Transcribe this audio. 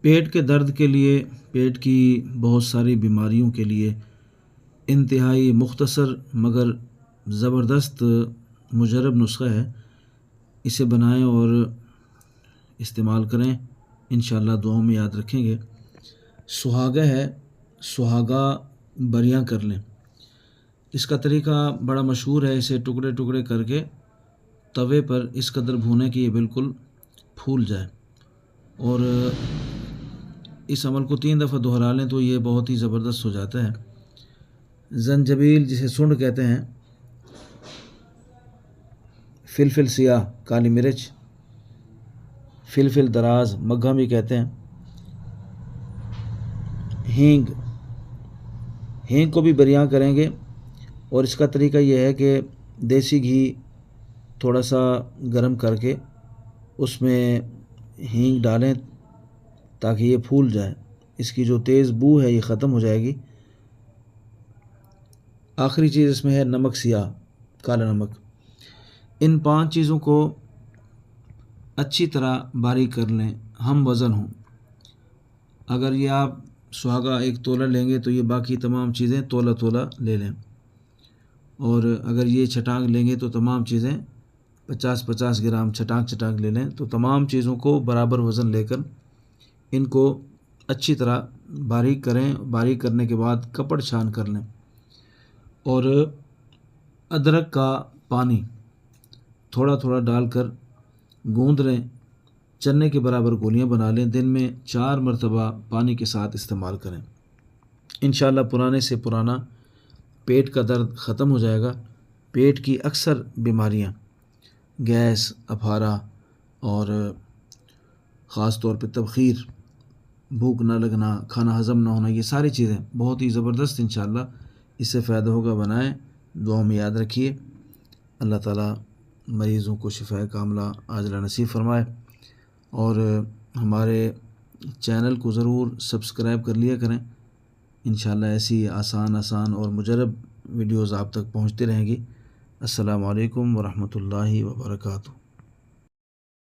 پیٹ کے درد کے لیے، پیٹ کی بہت ساری بیماریوں کے لیے انتہائی مختصر مگر زبردست مجرب نسخہ ہے۔ اسے بنائیں اور استعمال کریں، انشاءاللہ دعاؤں میں یاد رکھیں گے۔ سہاگہ ہے، سہاگہ بریاں کر لیں۔ اس کا طریقہ بڑا مشہور ہے۔ اسے ٹکڑے ٹکڑے کر کے توے پر اس قدر بھونیں کہ یہ بالکل پھول جائے، اور اس عمل کو 3 دفعہ دہرا لیں تو یہ بہت ہی زبردست ہو جاتا ہے۔ زنجبیل جسے سنڈ کہتے ہیں، فلفل سیاہ کالی مرچ، فلفل دراز مگھا بھی کہتے ہیں، ہینگ، ہینگ کو بھی بریاں کریں گے۔ اور اس کا طریقہ یہ ہے کہ دیسی گھی تھوڑا سا گرم کر کے اس میں ہینگ ڈالیں تاکہ یہ پھول جائے، اس کی جو تیز بو ہے یہ ختم ہو جائے گی۔ آخری چیز اس میں ہے نمک سیاہ کالا نمک۔ ان 5 چیزوں کو اچھی طرح باریک کر لیں، ہم وزن ہوں۔ اگر یہ آپ سہاگہ 1 تولہ لیں گے تو یہ باقی تمام چیزیں تولہ تولہ لے لیں، اور اگر یہ چھٹانک لیں گے تو تمام چیزیں 50-50 گرام چھٹانک چھٹانک لے لیں، تو تمام چیزوں کو برابر وزن لے کر ان کو اچھی طرح باریک کریں۔ باریک کرنے کے بعد کپڑ چھان کر لیں، اور ادرک کا پانی تھوڑا تھوڑا ڈال کر گوندھ لیں، چنے کے برابر گولیاں بنا لیں۔ دن میں 4 مرتبہ پانی کے ساتھ استعمال کریں، انشاءاللہ پرانے سے پرانا پیٹ کا درد ختم ہو جائے گا۔ پیٹ کی اکثر بیماریاں، گیس، اپھارا، اور خاص طور پہ تبخیر، بھوک نہ لگنا، کھانا ہضم نہ ہونا، یہ ساری چیزیں بہت ہی زبردست انشاءاللہ اس سے فائدہ ہوگا۔ بنائیں، دعاؤں میں یاد رکھیے۔ اللہ تعالیٰ مریضوں کو شفاء کاملہ عاجلہ نصیب فرمائے، اور ہمارے چینل کو ضرور سبسکرائب کر لیا کریں۔ انشاءاللہ ایسی آسان اور مجرب ویڈیوز آپ تک پہنچتے رہیں گی۔ السلام علیکم ورحمۃ اللہ وبرکاتہ۔